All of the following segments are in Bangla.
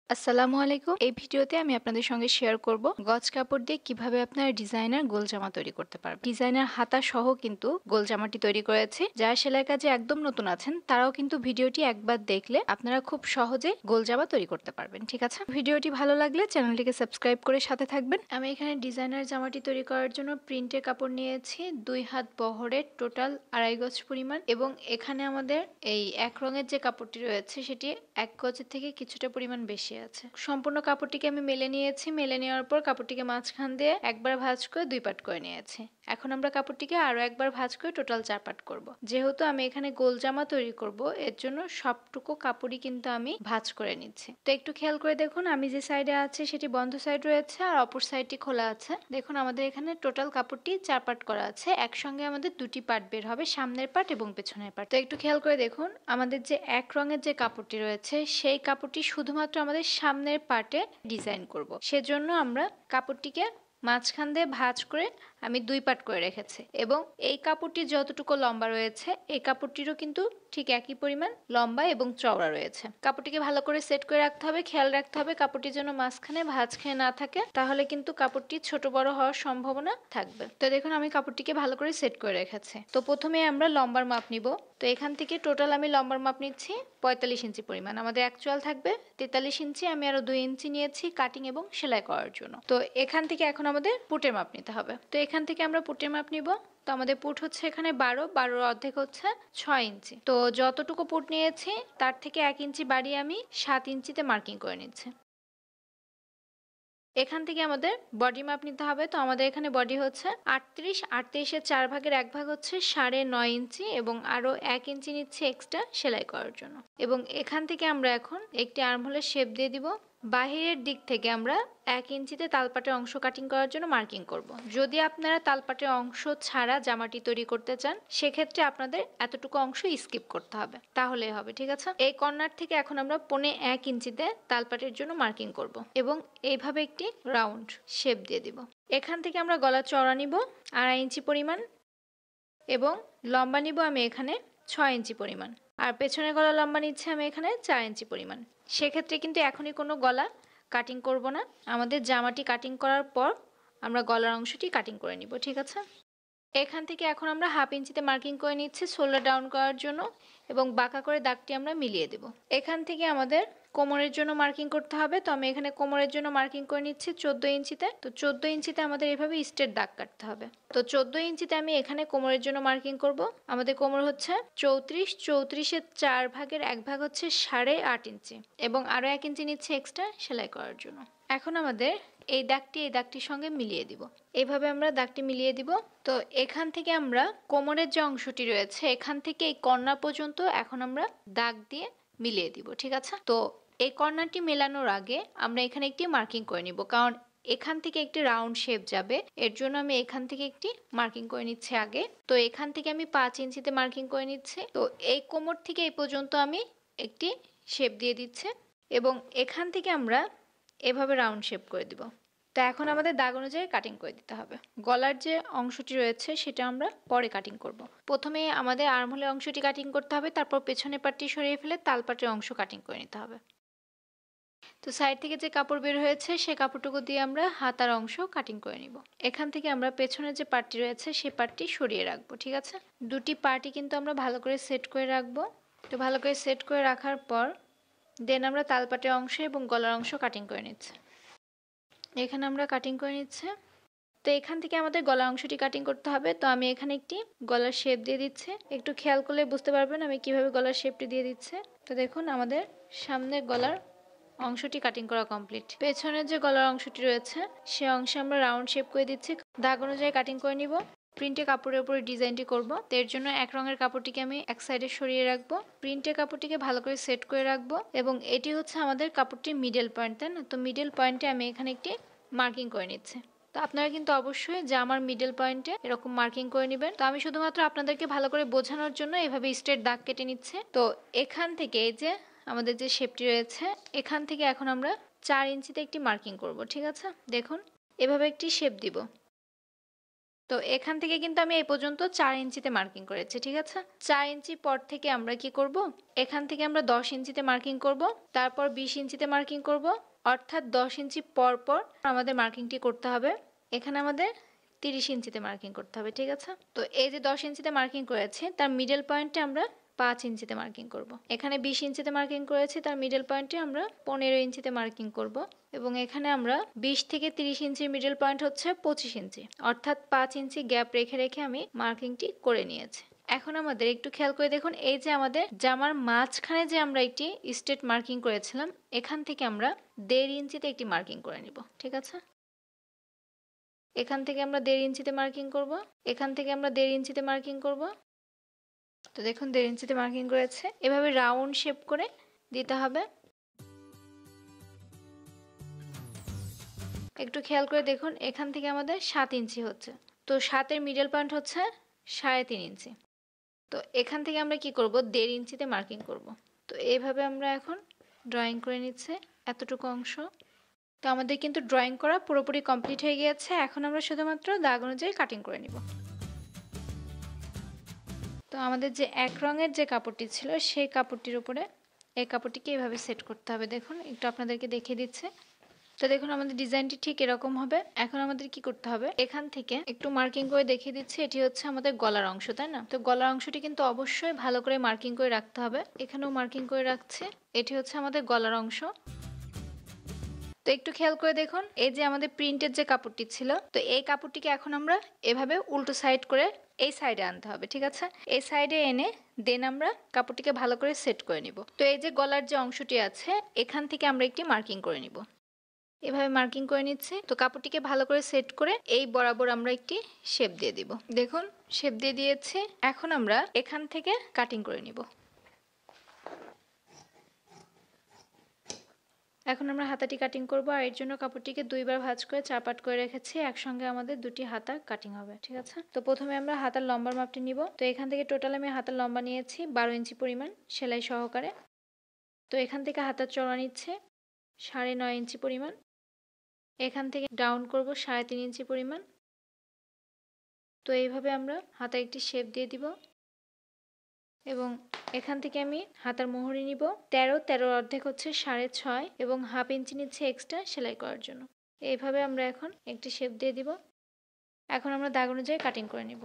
আসসালামু আলাইকুম। এই ভিডিওতে আমি আপনাদের সঙ্গে শেয়ার করব গজ কাপড় দিয়ে কিভাবে আপনারা ডিজাইনার গোল জামা তৈরি করতে পারবেন। ডিজাইনার হাতা সহ কিন্তু গোল জামাটি তৈরি করেছি। যারা সেলাই কাজে একদম নতুন আছেন তারাও কিন্তু ভিডিওটি একবার দেখলে আপনারা খুব সহজে গোল জামা তৈরি করতে পারবেন। ঠিক আছে? ভিডিওটি ভালো লাগলে চ্যানেলটিকে সাবস্ক্রাইব করে সাথে থাকবেন। আমি এখানে ডিজাইনার জামাটি তৈরি করার জন্য প্রিন্টের কাপড় নিয়েছি 2 হাত বহরের, টোটাল 2.5 গজ পরিমাণ, এবং এখানে আমাদের এই এক রঙের যে কাপড়টি রয়েছে সেটি 1 গজের থেকে কিছুটা পরিমাণ বেশি আছে। সম্পূর্ণ কাপড়টিকে আমি মেলে নিয়েছি। মেলে নেওয়ার পর কাপড়টিকে মাঝখান দিয়ে একবার ভাঁজ করে 2 পাট করে নিয়েছি। এখন আমরা কাপড়টিকে আরো একবার ভাঁজ করে টোটাল 4 পাট করব। যেহেতু আমি এখানে গোল জামা তৈরি করব, এর জন্য সবটুকু কাপড়ই কিন্তু আমি ভাঁজ করে নিচ্ছি। তো একটু খেয়াল করে দেখুন, আমি যে সাইডে আছে সেটি বন্ধ সাইড রয়েছে আর অপর সাইডটি খোলা আছে। দেখুন আমাদের এখানে টোটাল কাপড়টি 4 পাট করা আছে। একসঙ্গে আমাদের দুটি পাট বের হবে, সামনের পাট এবং পেছনের পাট। তো একটু খেয়াল করে দেখুন, আমাদের যে এক রঙের যে কাপড়টি রয়েছে সেই কাপড়টি শুধুমাত্র আমাদের সামনের পার্টে ডিজাইন করব। সেজন্য আমরা কাপড়টিকে মাঝখান দিয়ে ভাঁজ করে আমি 2 পাট করে রেখেছি, এবং এই কাপড়টি যতটুকু লম্বা রয়েছে এই কাপড়টিরও কিন্তু ঠিক একই পরিমাণ লম্বা এবং চওড়া রয়েছে। কাপড়টিকে ভালো করে সেট করে রাখতে হবে। খেয়াল রাখতে হবে কাপড়টি যেন মাঝখানে ভাঁজ খেয়ে না থাকে, তাহলে কিন্তু কাপড়টি ছোট বড় হওয়ার সম্ভাবনা থাকবে। তো দেখুন আমি কাপড়টিকে ভালো করে সেট করে রেখেছি। তো প্রথমে আমরা লম্বার মাপ নিব। তো এখান থেকে টোটাল আমি লম্বার মাপ নিচ্ছি 45 ইঞ্চি পরিমাণ। আমাদের অ্যাকচুয়াল থাকবে 43 ইঞ্চি। আমি আরো 2 ইঞ্চি নিয়েছি কাটিং এবং সেলাই করার জন্য। তো এখান থেকে এখন আমাদের পুটের মাপ নিতে হবে। তো এখান থেকে আমরা পুটের মাপ নিব। তো আমাদের পুট হচ্ছে এখানে 12 অর্ধেক হচ্ছে 6 ইঞ্চি। তো যতটুকু পুট নিয়েছি তার থেকে 1 ইঞ্চি বাড়িয়ে আমি 7 ইঞ্চিতে মার্কিং করে নিচ্ছি। এখান থেকে আমাদের বডি মাপ নিতে হবে। তো আমাদের এখানে বডি হচ্ছে 38, 38-এর 4 ভাগের 1 ভাগ হচ্ছে 9.5 ইঞ্চি, এবং আরো 1 ইঞ্চি নিচ্ছি এক্সট্রা সেলাই করার জন্য। এবং এখান থেকে আমরা এখন একটি আর্মহোলের শেপ দিয়ে দিব। বাহিরের দিক থেকে আমরা 1 ইঞ্চিতে তালপাটের অংশ কাটিং করার জন্য মার্কিং করব। যদি আপনারা তালপাটের অংশ ছাড়া জামাটি তৈরি করতে চান সেক্ষেত্রে আপনাদের এতটুকু অংশ স্কিপ করতে হবে, তাহলেই হবে। ঠিক আছে? এই কর্নার থেকে এখন আমরা 1.25 ইঞ্চিতে তালপাটের জন্য মার্কিং করব, এবং এইভাবে একটি রাউন্ড শেপ দিয়ে দিব। এখান থেকে আমরা গলার চওড়া নিব 2.5 ইঞ্চি পরিমাণ, এবং লম্বা নিব আমি এখানে 6 ইঞ্চি পরিমাণ, আর পেছনের গলা লম্বা নিচ্ছে আমি এখানে 4 ইঞ্চি পরিমাণ। সেক্ষেত্রে কিন্তু এখনই কোনো গলা কাটিং করব না, আমাদের জামাটি কাটিং করার পর আমরা গলার অংশটি কাটিং করে নিব। ঠিক আছে? এখান থেকে এখন আমরা 1/2 ইঞ্চিতে মার্কিং করে নিচ্ছি শোল্ডার ডাউন করার জন্য, এবং বাঁকা করে দাগটি আমরা মিলিয়ে দেব। এখান থেকে আমাদের কোমরের জন্য মার্কিং করতে হবে। তো আমি এখানে কোমরের জন্য মার্কিং করে নিচ্ছি 14 ইঞ্চিতে। তো 14 ইঞ্চিতে আমাদের এভাবে স্ট্রেট দাগ কাটতে হবে। তো 14 ইঞ্চিতে আমি এখানে কোমরের জন্য মার্কিং করব। আমাদের কোমর হচ্ছে 34, 34-এর 4 ভাগের 1 ভাগ হচ্ছে 8.5 ইঞ্চি, এবং আরো 1 ইঞ্চি নিচ্ছে এক্সট্রা সেলাই করার জন্য। এখন আমাদের এই দাগটির সঙ্গে মিলিয়ে দিব। এইভাবে আমরা দাগটি মিলিয়ে দিব। তো এখান থেকে আমরা কোমরের যে অংশটি রয়েছে এখান থেকে এই কর্নার পর্যন্ত এখন আমরা দাগ দিয়ে মিলিয়ে দিব। ঠিক আছে? তো এই কর্নারটি মেলানোর আগে আমরা এখানে একটি মার্কিং করে নিব, কারণ এখান থেকে একটি রাউন্ড শেপ যাবে, এর জন্য আমি এখান থেকে একটি মার্কিং করে নিচ্ছি আগে। তো এখান থেকে আমি 5 ইঞ্চিতে মার্কিং করে নিচ্ছি। তো এই কোমর থেকে এই পর্যন্ত আমি একটি শেপ দিয়ে দিচ্ছি, এবং এখান থেকে আমরা এভাবে রাউন্ড শেপ করে দিব। তো এখন আমাদের দাগ অনুযায়ী কাটিং করে দিতে হবে। গলার যে অংশটি রয়েছে সেটা আমরা পরে কাটিং করব। প্রথমে আমাদের আর্মহোলের অংশটি কাটিং করতে হবে, তারপর পেছনের পাটটি সরিয়ে ফেলে তালপাটের অংশ কাটিং করে নিতে হবে। তো সাইড থেকে যে কাপড় বের হয়েছে সে কাপড়টুকু দিয়ে আমরা হাতার অংশ কাটিং করে নিব। এখান থেকে আমরা পেছনের যে পার্টটি রয়েছে সেই পার্টটি সরিয়ে রাখবো। ঠিক আছে? দুটি পার্টই কিন্তু আমরা ভালো করে সেট করে রাখবো। তো ভালো করে সেট করে রাখার পর দেন আমরা তালপাটের অংশ এবং গলার অংশ কাটিং করে নিচ্ছি। এখানে আমরা কাটিং করে নিচ্ছি। তো এখান থেকে আমাদের গলার অংশটি কাটিং করতে হবে। তো আমি এখানে একটি গলার শেপ দিয়ে দিচ্ছি। একটু খেয়াল করলে বুঝতে পারবেন আমি কিভাবে গলার শেপটি দিয়ে দিচ্ছি। তো দেখুন আমাদের সামনের গলার অংশটি কাটিং করা কমপ্লিট। পেছনের যে গলার অংশটি রয়েছে সে অংশে আমরা রাউন্ড শেপ করে দিচ্ছি। দাগ অনুযায়ী কাটিং করে নিব। প্রিন্টে কাপড়ের উপরে ডিজাইনটি করব। তো এর জন্য এক রঙের কাপড়টিকে আমি এক সাইডে সরিয়ে রাখবো। প্রিন্টের কাপড়টিকে ভালো করে সেট করে রাখবো, এবং এটি হচ্ছে আমাদের কাপড়টির মিডল পয়েন্ট, তাই না? তো মিডল পয়েন্টে আমি এখানে একটি মার্কিং করে নিচ্ছি। তো আপনারা কিন্তু অবশ্যই জামার মিডল পয়েন্টে এরকম মার্কিং করে নেবেন। তো আমি শুধুমাত্র আপনাদেরকে ভালো করে বোঝানোর জন্য এভাবে স্ট্রেট দাগ কেটে নিচ্ছে। তো এখান থেকে এই যে আমাদের যে শেপটি রয়েছে এখান থেকে এখন আমরা 4 ইঞ্চিতে একটি মার্কিং করব। ঠিক আছে? দেখুন এভাবে একটি শেপ দিব। তো এখান থেকে কিন্তু আমি এই পর্যন্ত 4 ইঞ্চিতে মার্কিং করেছি, ঠিক আছে। 4 ইঞ্চি পর থেকে আমরা কি করব, এখান থেকে আমরা 10 ইঞ্চিতে মার্কিং করব, তারপর 20 ইঞ্চিতে মার্কিং করব, অর্থাৎ 10 ইঞ্চি পর পর আমাদের মার্কিংটি করতে হবে। এখানে আমাদের 30 ইঞ্চিতে মার্কিং করতে হবে, ঠিক আছে। তো এই যে 10 ইঞ্চিতে মার্কিং করেছি তার মিডল পয়েন্টে আমরা 5 ইঞ্চিতে মার্কিং করব। এখানে 20 ইঞ্চিতে মার্কিং করেছি তার মিডল পয়েন্টে আমরা 15 ইঞ্চিতে মার্কিং করব, এবং এখানে আমরা 20 থেকে 30 ইঞ্চির মিডল পয়েন্ট হচ্ছে 25 ইঞ্চি, অর্থাৎ 5 ইঞ্চি গ্যাপ রেখে রেখে আমি মার্কিংটি করে নিয়েছি। এখন আমাদের একটু খেয়াল করে দেখুন, এই যে আমাদের জামার মাঝখানে যে আমরা একটি স্ট্রেট মার্কিং করেছিলাম, এখান থেকে আমরা 1.5 ইঞ্চিতে একটি মার্কিং করে নিব, ঠিক আছে। এখান থেকে আমরা 1.5 ইঞ্চিতে মার্কিং করব, এখান থেকে আমরা 1.5 ইঞ্চিতে মার্কিং করব। তো দেখুন 1.5 ইঞ্চিতে মার্কিং করেছে, এভাবে রাউন্ড শেপ করে দিতে হবে। একটু খেয়াল করে দেখুন, এখান থেকে আমাদের 7 ইঞ্চি হচ্ছে, তো 7-এর মিডল পয়েন্ট হচ্ছে 3.5 ইঞ্চি। তো এখান থেকে আমরা কি করব, 1.5 ইঞ্চিতে মার্কিং করব। তো এইভাবে আমরা এখন ড্রয়িং করে নিচ্ছে এতটুকু অংশ। তো আমাদের কিন্তু ড্রয়িং করা পুরোপুরি কমপ্লিট হয়ে গিয়েছে। এখন আমরা শুধুমাত্র দাগ অনুযায়ী কাটিং করে নিব। তো আমাদের যে এক রঙের যে কাপড়টি ছিল সেই কাপড়টির উপরে এই কাপড়টিকে এভাবে সেট করতে হবে। দেখুন একটু আপনাদেরকে দেখিয়ে দিচ্ছে। তো দেখুন আমাদের ডিজাইনটি ঠিক এরকম হবে। এখন আমাদের কি করতে হবে, এখান থেকে একটু মার্কিং করে দেখিয়ে দিচ্ছি, এটি হচ্ছে আমাদের গলার অংশ, তাই না। তো গলার অংশটি কিন্তু অবশ্যই ভালো করে মার্কিং করে রাখতে হবে। এখানেও মার্কিং করে রাখছে, এটি হচ্ছে আমাদের গলার অংশ। তো একটু খেয়াল করে দেখুন, এই যে আমাদের প্রিন্টের যে কাপড়টি ছিল, তো এই কাপড়টিকে এখন আমরা এভাবে উল্টো সাইড করে এই সাইডে আনতে হবে, ঠিক আছে। এই সাইডে এনে দেন আমরা কাপড়টিকে ভালো করে সেট করে নিব। তো এই যে গলার যে অংশটি আছে এখান থেকে আমরা একটি মার্কিং করে নিব, এভাবে মার্কিং করে নিচ্ছি। তো কাপড়টিকে ভালো করে সেট করে এই বরাবর আমরা একটি শেপ দিয়ে দিব। দেখুন শেপ দিয়ে দিয়েছি। এখন আমরা এখান থেকে কাটিং করে নিব। এখন আমরা হাতাটি কাটিং করব, আর এর জন্য কাপড়টিকে দুইবার ভাঁজ করে 4 পার্ট করে রেখেছি। একসঙ্গে আমাদের দুটি হাতা কাটিং হবে, ঠিক আছে। তো প্রথমে আমরা হাতার লম্বার মাপটি নিব। তো এখান থেকে টোটাল আমি হাতার লম্বা নিয়েছি 12 ইঞ্চি পরিমাণ সেলাই সহকারে। তো এখান থেকে হাতার চওড়া নিচ্ছে 9.5 ইঞ্চি পরিমাণ। এখান থেকে ডাউন করব 3.5 ইঞ্চি পরিমাণ। তো এইভাবে আমরা হাতায় একটি শেপ দিয়ে দিব, এবং এখান থেকে আমি হাতার মোহরি নিব 13 অর্ধেক হচ্ছে 6.5, এবং হাফ ইঞ্চি নিচ্ছে এক্সট্রা সেলাই করার জন্য। এইভাবে আমরা এখন একটি শেপ দিয়ে দিব। এখন আমরা দাগ অনুযায়ী কাটিং করে নিব।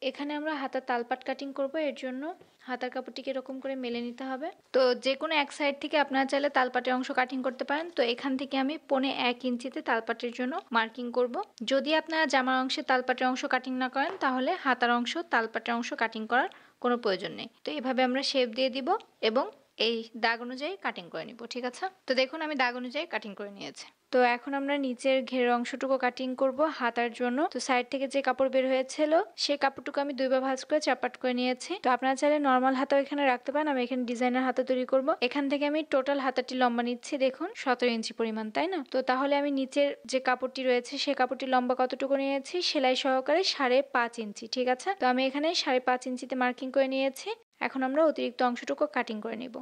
এখানে আমরা হাতার তালপাট কাটিং করব, এর জন্য হাতার কাপড়টিকে এরকম করে মেলে নিতে হবে। তো যে কোনো এক সাইড থেকে আপনারা চাইলে তালপাটের অংশ কাটিং করতে পারেন। তো এখান থেকে আমি 1.25 ইঞ্চিতে তালপাটের জন্য মার্কিং করব। যদি আপনারা জামার অংশে তালপাটের অংশ কাটিং না করেন তাহলে হাতার অংশ তালপাটের অংশ কাটিং করার কোনো প্রয়োজন নেই। তো এভাবে আমরা শেপ দিয়ে দিব এবং এই দাগ অনুযায়ী কাটিং করে নিব, ঠিক আছে। তো দেখুন আমি দাগ অনুযায়ী কাটিং করে নিয়েছি। তো এখন আমরা নিচের ঘেরের অংশটুকু কাটিং করব হাতার জন্য। তো সাইড থেকে যে কাপড় বের হয়েছিল সেই কাপড়টুকু আমি দুইবার ভাঁজ করে 4 পার্ট করে নিয়েছি। তো আপনারা চাইলে নরমাল হাতাও এখানে রাখতে পারেন, আমি এখানে ডিজাইনার হাতা তৈরি করব। এখান থেকে আমি টোটাল হাতাটি লম্বা নিচ্ছি দেখুন 17 ইঞ্চি পরিমাণ, তাই না। তো তাহলে আমি নিচের যে কাপড়টি রয়েছে সেই কাপড়টি লম্বা কতটুকু নিয়েছি, সেলাই সহকারে 5.5 ইঞ্চি, ঠিক আছে। তো আমি এখানে 5.5 ইঞ্চিতে মার্কিং করে নিয়েছি। এখন আমরা অতিরিক্ত অংশটুকু কাটিং করে নিব।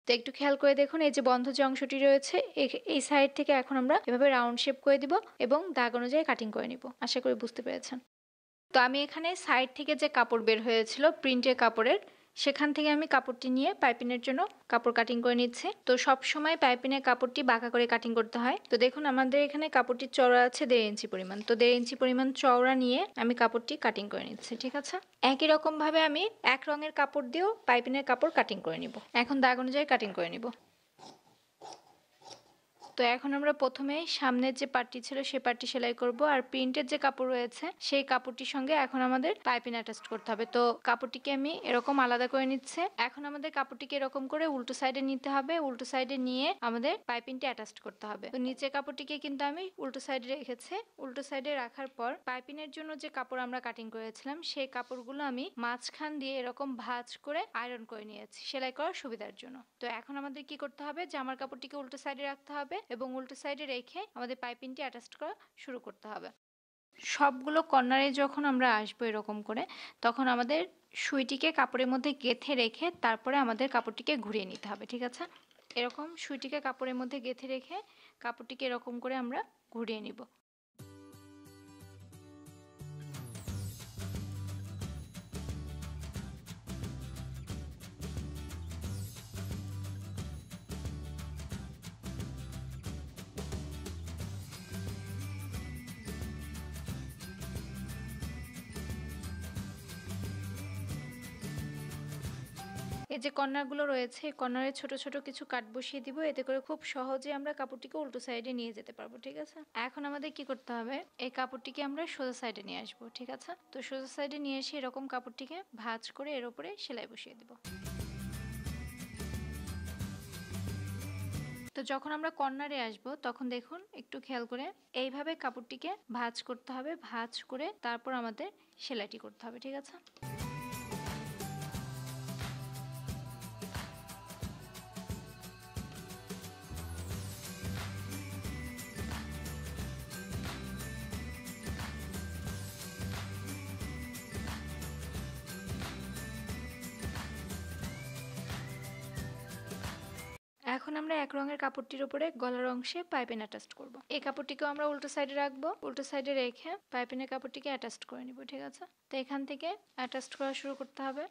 তো একটু খেয়াল করে দেখুন, এই যে বন্ধ যে অংশটি রয়েছে এই সাইড থেকে এখন আমরা এভাবে রাউন্ড শেপ করে দিব এবং দাগ অনুযায়ী কাটিং করে নিব। আশা করি বুঝতে পেরেছেন। তো আমি এখানে সাইড থেকে যে কাপড় বের হয়েছিল প্রিন্টের কাপড়ের, সেখান থেকে আমি কাপড়টি নিয়ে পাইপিনের জন্য কাপড় কাটিং করে নিচ্ছি। তো সব সময় পাইপিনের কাপড়টি বাঁকা করে কাটিং করতে হয়। তো দেখুন আমাদের এখানে কাপড়টির চওড়া আছে 1.5 ইঞ্চি পরিমাণ। তো 1.5 ইঞ্চি পরিমাণ চওড়া নিয়ে আমি কাপড়টি কাটিং করে নিচ্ছি, ঠিক আছে। একই রকম ভাবে আমি এক রঙের কাপড় দিয়েও পাইপিনের কাপড় কাটিং করে নিব। এখন দাগ অনুযায়ী কাটিং করে নিব। তো এখন আমরা প্রথমে সামনের যে পার্টটি ছিল সেই পার্টটি সেলাই করব, আর প্রিন্টের যে কাপড় রয়েছে সেই কাপড়টির সঙ্গে এখন আমাদের পাইপিং অ্যাটাচ করতে হবে। তো কাপড়টিকে আমি এরকম আলাদা করে নিচ্ছে। এখন আমাদের কাপড়টিকে এরকম করে উল্টো সাইডে নিতে হবে, উল্টো সাইডে নিয়ে আমাদের পাইপিংটি অ্যাটাচ করতে হবে। তো নিচের কাপড়টিকে কিন্তু আমি উল্টো সাইডে রেখেছি। উল্টো সাইডে রাখার পর পাইপিং এর জন্য যে কাপড় আমরা কাটিং করেছিলাম সেই কাপড়গুলো আমি মাঝখান দিয়ে এরকম ভাঁজ করে আয়রন করে নিয়েছি সেলাই করার সুবিধার জন্য। তো এখন আমাদের কি করতে হবে, জামার কাপড়টিকে উল্টো সাইডে রাখতে হবে এবং উল্টো সাইডে রেখে আমাদের পাইপিংটি অ্যাটাচ করা শুরু করতে হবে। সবগুলো কর্নারে যখন আমরা আসবো এরকম করে, তখন আমাদের সুইটিকে কাপড়ের মধ্যে গেঁথে রেখে তারপরে আমাদের কাপড়টিকে ঘুরিয়ে নিতে হবে, ঠিক আছে। এরকম সুইটিকে কাপড়ের মধ্যে গেঁথে রেখে কাপড়টিকে এরকম করে আমরা ঘুরিয়ে নিব। এই যে কর্নারগুলো রয়েছে, এই কর্নারে ছোট ছোট কিছু কাট বসিয়ে দিব, এতে করে খুব সহজে আমরা কাপড়টিকে উল্টো সাইডে নিয়ে যেতে পারবো। ঠিক আছে, এখন আমাদের কি করতে হবে, এই কাপড়টিকে আমরা সোজা সাইডে নিয়ে আসবো। ঠিক আছে, তো সোজা সাইডে নিয়ে এসে এরকম কাপড়টিকে ভাঁজ করে এর উপরে সেলাই বসিয়ে দিব। তো যখন আমরা কর্নারে আসব তখন দেখুন একটু খেয়াল করে এইভাবে কাপড়টিকে ভাঁজ করতে হবে, ভাঁজ করে তারপর আমাদের সেলাইটি করতে হবে। ঠিক আছে, এখন আমরা এক রঙের কাপড়টির উপরে গলার অংশে পাইপিং অ্যাটাচ করব। এই কাপড়টিকেও আমরা উল্টো সাইডে রাখবো, উল্টো সাইডে রেখে পাইপিংয়ের কাপড়টিকে অ্যাটাচ করে নিব। ঠিক আছে, তো এখান থেকে অ্যাটাচ করা শুরু করতে হবে।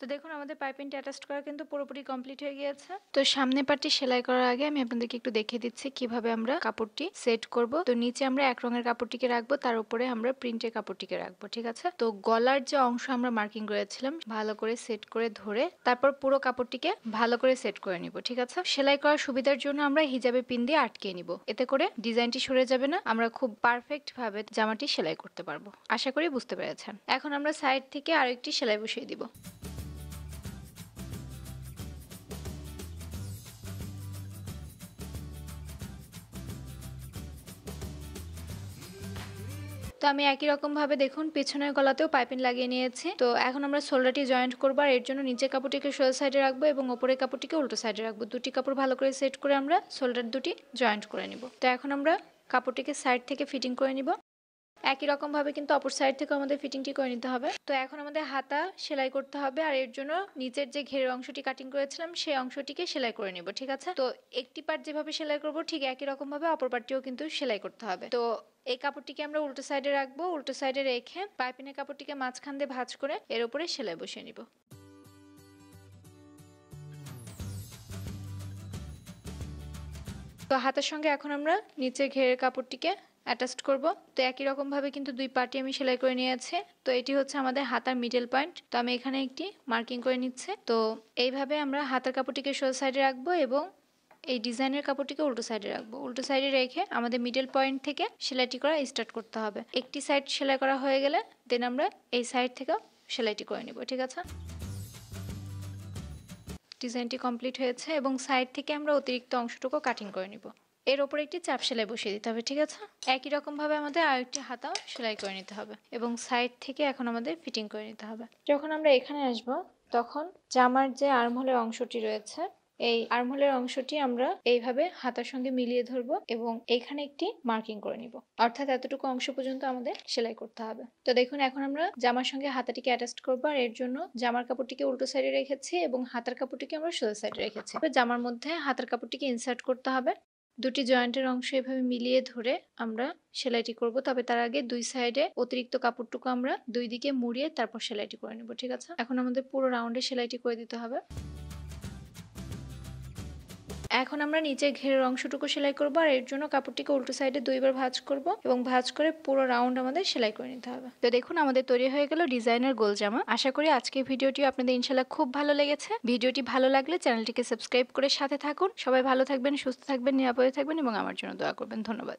তো দেখুন আমাদের পাইপিংটা অ্যাটাচ করা কিন্তু পুরোপুরি কমপ্লিট হয়ে গিয়েছে। তো সামনে পাটটি সেলাই করার আগে আমি আপনাদেরকে একটু দেখিয়ে দিচ্ছি কিভাবে আমরা কাপড়টি সেট করব। তো নিচে আমরা এক রঙের কাপড়টিকে রাখবো, তার উপরে আমরা প্রিন্টের কাপড়টিকে রাখবো। ঠিক আছে, তো গলার যে অংশ আমরা মার্কিং করেছিলাম ভালো করে সেট করে ধরে তারপর পুরো কাপড়টিকে ভালো করে সেট করে নিব। ঠিক আছে, সেলাই করার সুবিধার জন্য আমরা হিজাবে পিন দিয়ে আটকে নিব, এতে করে ডিজাইনটি সরে যাবে না, আমরা খুব পারফেক্ট ভাবে জামাটি সেলাই করতে পারবো। আশা করি বুঝতে পেরেছেন। এখন আমরা সাইড থেকে আরেকটি সেলাই বসিয়ে দিব। তো আমি একই রকম ভাবে দেখুন পিছনের গলাতেও পাইপিং লাগিয়ে নিয়েছি। তো এখন আমরা শোল্ডারটি জয়েন্ট করবো, আর এর জন্য নিচের কাপড়টিকে সোজা সাইডে রাখবো এবং উপরের কাপড়টিকে উল্টো সাইডে রাখবো। দুটি কাপড় ভালো করে সেট করে আমরা শোল্ডার দুটি জয়েন্ট করে নিব। তো এখন আমরা কাপড়টিকে সাইড থেকে ফিটিং করে নিব। একই রকম ভাবে কিন্তু অপর সাইড থেকে আমাদের ফিটিংটি করে নিতে হবে। তো এখন আমাদের হাতা সেলাই করতে হবে, আর এর জন্য নিচের যে ঘেরের অংশটি কাটিং করেছিলাম সেই অংশটিকে সেলাই করে নিব। ঠিক আছে, তো একটি পার্ট যেভাবে সেলাই করব ঠিক একই রকম ভাবে অপর পার্টটিও কিন্তু সেলাই করতে হবে। তো এই কাপড়টিকে আমরা উল্টো সাইডে রাখবো, উল্টো সাইডে রেখে পাইপিংয়ের কাপড়টিকে মাঝখান দিয়ে ভাঁজ করে এর উপরে সেলাই বসিয়ে নিব। তো হাতের সঙ্গে এখন আমরা নিচের ঘেরের কাপড়টিকে অ্যাটাচ করব। তো একই রকম ভাবে কিন্তু দুই পার্টি আমি সেলাই করে নিয়েছি। তো এটি হচ্ছে আমাদের হাতার মিডল পয়েন্ট। তো আমি এখানে একটি মার্কিং করে নিচ্ছি। তো এইভাবে আমরা হাতার কাপড়টিকে সোজা সাইডে রাখবো এবং এই ডিজাইনের কাপড়টিকে উল্টো সাইডে রাখবো। উল্টো সাইডে রেখে আমাদের মিডল পয়েন্ট থেকে সেলাইটি করা স্টার্ট করতে হবে। একটি সাইড সেলাই করা হয়ে গেলে দেন আমরা এই সাইড থেকে সেলাইটি করে নিব। ঠিক আছে, ডিজাইনটি কমপ্লিট হয়েছে এবং সাইড থেকে আমরা অতিরিক্ত অংশটুকু কাটিং করে নিব। এর উপরে একটি চাপ সেলাই বসিয়ে দিতে হবে। ঠিক আছে, একই রকম ভাবে আমাদের আরেকটি হাতা সেলাই করে নিতে হবে এবং সাইড থেকে এখন আমাদের ফিটিং করে নিতে হবে। যখন আমরা এখানে আসব তখন জামার যে আর্মহোলের অংশটি রয়েছে এই আর্মহোলের অংশটি আমরা এইভাবে হাতার সঙ্গে মিলিয়ে ধরবো এবং এখানে একটি মার্কিং করে নিব, অর্থাৎ এতটুকু অংশ পর্যন্ত আমাদের সেলাই করতে হবে। তো দেখুন এখন আমরা জামার সঙ্গে হাতাটিকে অ্যাটাচ করবো, আর এর জন্য জামার কাপড়টিকে উল্টো সাইডে রেখেছি এবং হাতার কাপড়টিকে আমরা সোজা সাইডে রেখেছি। জামার মধ্যে হাতার কাপড়টিকে ইনসার্ট করতে হবে। দুটি জয়েন্টের অংশ এভাবে মিলিয়ে ধরে আমরা সেলাইটি করব। তবে তার আগে দুই সাইডে অতিরিক্ত কাপড়টুকু আমরা দুই দিকে মুড়িয়ে তারপর সেলাইটি করে নেব। ঠিক আছে, এখন আমাদের পুরো রাউন্ডে সেলাইটি করে দিতে হবে। এখন আমরা নিচে ঘেরের অংশটুকু সেলাই করব, আর এর জন্য কাপড়টিকে উল্টো সাইডে দুইবার ভাঁজ করব এবং ভাঁজ করে পুরো রাউন্ড আমাদের সেলাই করে নিতে হবে। তো দেখুন আমাদের তৈরি হয়ে গেল ডিজাইনের গোল জামা। আশা করি আজকের ভিডিওটি আপনাদের ইনশাআল্লাহ খুব ভালো লেগেছে। ভিডিওটি ভালো লাগলে চ্যানেলটিকে সাবস্ক্রাইব করে সাথে থাকুন। সবাই ভালো থাকবেন, সুস্থ থাকবেন, নিরাপদে থাকবেন এবং আমার জন্য দোয়া করবেন। ধন্যবাদ।